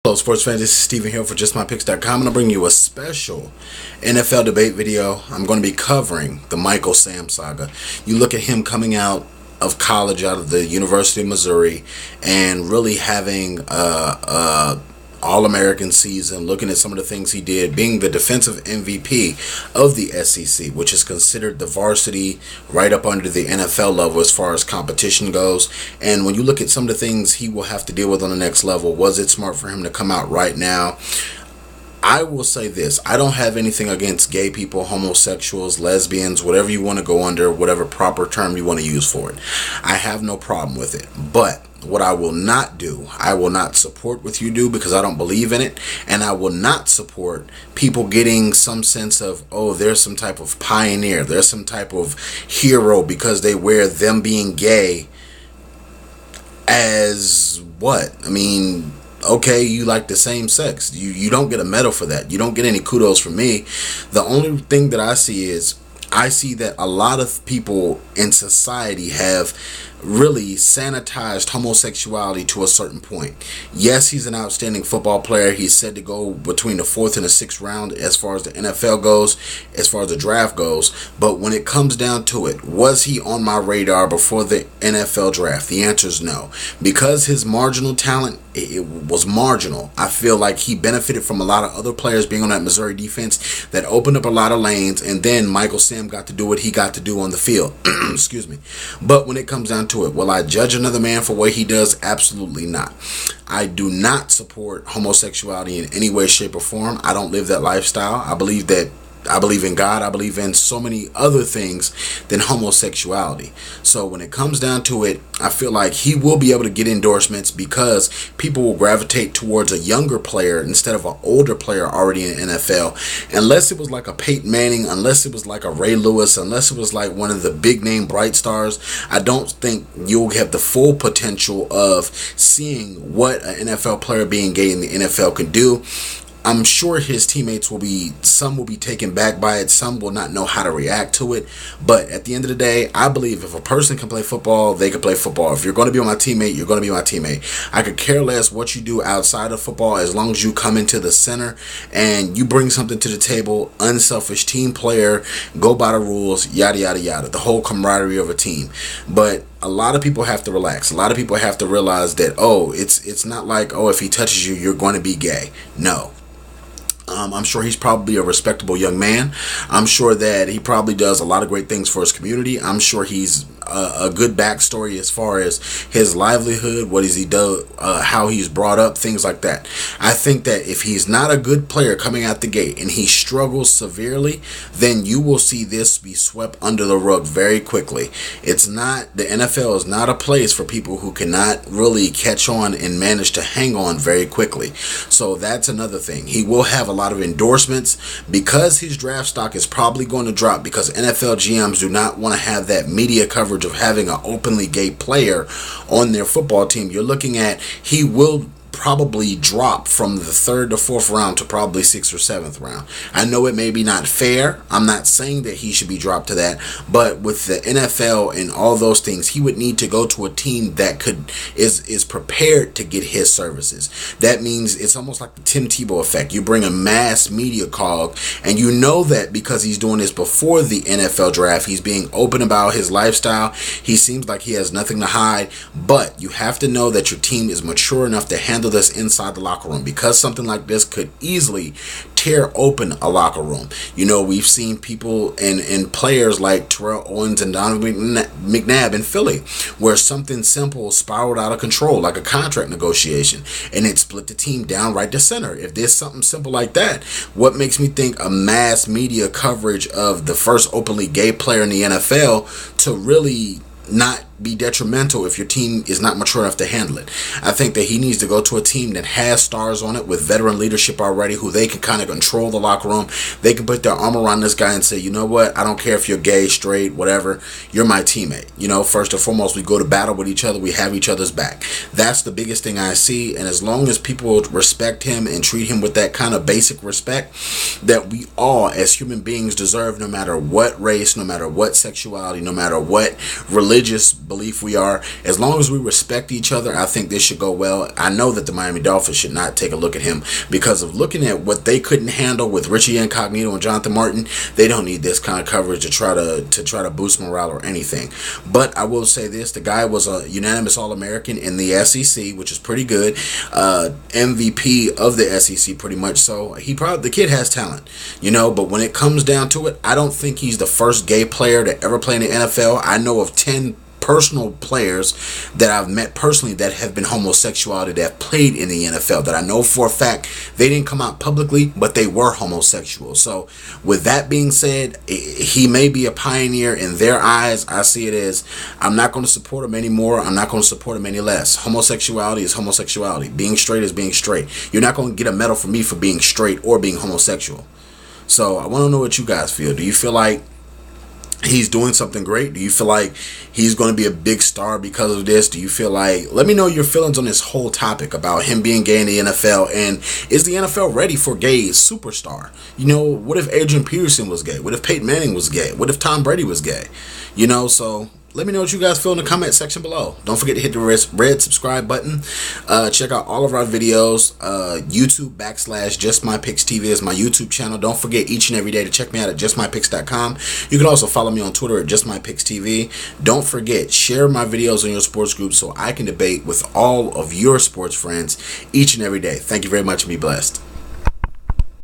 Hello sports fans, this is Steven Hill for JustMyPicks.com. I'm going to bring you a special NFL debate video. I'm going to be covering the Michael Sam saga. You look at him coming out of college, out of the University of Missouri, and really having a All-American season, looking at some of the things he did, being the defensive MVP of the SEC, which is considered the varsity right up under the NFL level as far as competition goes. And when you look at some of the things he will have to deal with on the next level, was it smart for him to come out right now? I will say this: I don't have anything against gay people, homosexuals, lesbians, whatever you want to go under, whatever proper term you want to use for it. I have no problem with it. But what I will not do, I will not support what you do because I don't believe in it. And I will not support people getting some sense of, oh, there's some type of pioneer, there's some type of hero because they wear them being gay as what? I mean, okay, you like the same sex. You don't get a medal for that. You don't get any kudos from me. The only thing that I see that a lot of people in society have really sanitized homosexuality to a certain point. Yes, he's an outstanding football player. He's said to go between the 4th and the 6th round as far as the NFL goes, as far as the draft goes. But when it comes down to it, was he on my radar before the NFL draft? The answer is no. Because his marginal talent, it was marginal. I feel like he benefited from a lot of other players being on that Missouri defense that opened up a lot of lanes, and then Michael Sam got to do what he got to do on the field. Excuse me. But when it comes down to it, will I judge another man for what he does? Absolutely not. I do not support homosexuality in any way, shape, or form. I don't live that lifestyle. I believe in God. I believe in so many other things than homosexuality. So when it comes down to it, I feel like he will be able to get endorsements because people will gravitate towards a younger player instead of an older player already in the NFL. Unless it was like a Peyton Manning, unless it was like a Ray Lewis, unless it was like one of the big name bright stars, I don't think you'll have the full potential of seeing what an NFL player being gay in the NFL can do. I'm sure his teammates some will be taken back by it, some will not know how to react to it. But at the end of the day, I believe if a person can play football, they can play football. If you're going to be my teammate, you're going to be my teammate. I could care less what you do outside of football as long as you come into the center and you bring something to the table, unselfish team player, go by the rules, yada, yada, yada, the whole camaraderie of a team. But a lot of people have to relax. A lot of people have to realize that, oh, it's not like, oh, if he touches you, you're going to be gay. No. I'm sure he's probably a respectable young man. I'm sure that he probably does a lot of great things for his community. I'm sure he's a good backstory as far as his livelihood, what does he do, how he's brought up, things like that. I think that if he's not a good player coming out the gate and he struggles severely, then you will see this be swept under the rug very quickly. The NFL is not a place for people who cannot really catch on and manage to hang on very quickly. So that's another thing. He will have a lot of endorsements because his draft stock is probably going to drop because NFL GMs do not want to have that media coverage of having an openly gay player on their football team. You're looking at, he will probably drop from the 3rd to 4th round to probably 6th or 7th round. I know it may be not fair. I'm not saying that he should be dropped to that, but with the NFL and all those things, he would need to go to a team that is prepared to get his services. That means it's almost like the Tim Tebow effect. You bring a mass media cog, and you know that because he's doing this before the NFL draft, he's being open about his lifestyle. He seems like he has nothing to hide, but you have to know that your team is mature enough to handle this inside the locker room, because something like this could easily tear open a locker room. You know, we've seen people and players like Terrell Owens and Donovan McNabb in Philly, where something simple spiraled out of control, like a contract negotiation, and it split the team down right to center. If there's something simple like that, what makes me think a mass media coverage of the first openly gay player in the NFL to really not be detrimental if your team is not mature enough to handle it? I think that he needs to go to a team that has stars on it with veteran leadership already, who they can kind of control the locker room. They can put their arm around this guy and say, you know what, I don't care if you're gay, straight, whatever, you're my teammate. You know, first and foremost, we go to battle with each other, we have each other's back. That's the biggest thing I see. And as long as people respect him and treat him with that kind of basic respect that we all as human beings deserve, no matter what race, no matter what sexuality, no matter what religious belief we are. As long as we respect each other, I think this should go well. I know that the Miami Dolphins should not take a look at him because of looking at what they couldn't handle with Richie Incognito and Jonathan Martin. They don't need this kind of coverage to try to boost morale or anything. But I will say this: the guy was a unanimous All-American in the SEC, which is pretty good. MVP of the SEC, pretty much. So the kid has talent, But when it comes down to it, I don't think he's the first gay player to ever play in the NFL. I know of 10 personal players that I've met personally that have been homosexuality that have played in the NFL that I know for a fact they didn't come out publicly, but they were homosexual. So with that being said, he may be a pioneer in their eyes. I see it as I'm not going to support him anymore. I'm not going to support him any less. Homosexuality is homosexuality. Being straight is being straight. You're not going to get a medal from me for being straight or being homosexual. So I want to know what you guys feel. Do you feel like he's doing something great? Do you feel like he's going to be a big star because of this? Do you feel like, let me know your feelings on this whole topic about him being gay in the NFL, and is the NFL ready for gay superstar? What if Adrian Peterson was gay? What if Peyton Manning was gay? What if Tom Brady was gay? So let me know what you guys feel in the comment section below. Don't forget to hit the red subscribe button. Check out all of our videos. YouTube /JustMyPicksTV is my YouTube channel. Don't forget each and every day to check me out at JustMyPicks.com. You can also follow me on Twitter at JustMyPicksTV. Don't forget, share my videos on your sports group so I can debate with all of your sports friends each and every day. Thank you very much and be blessed.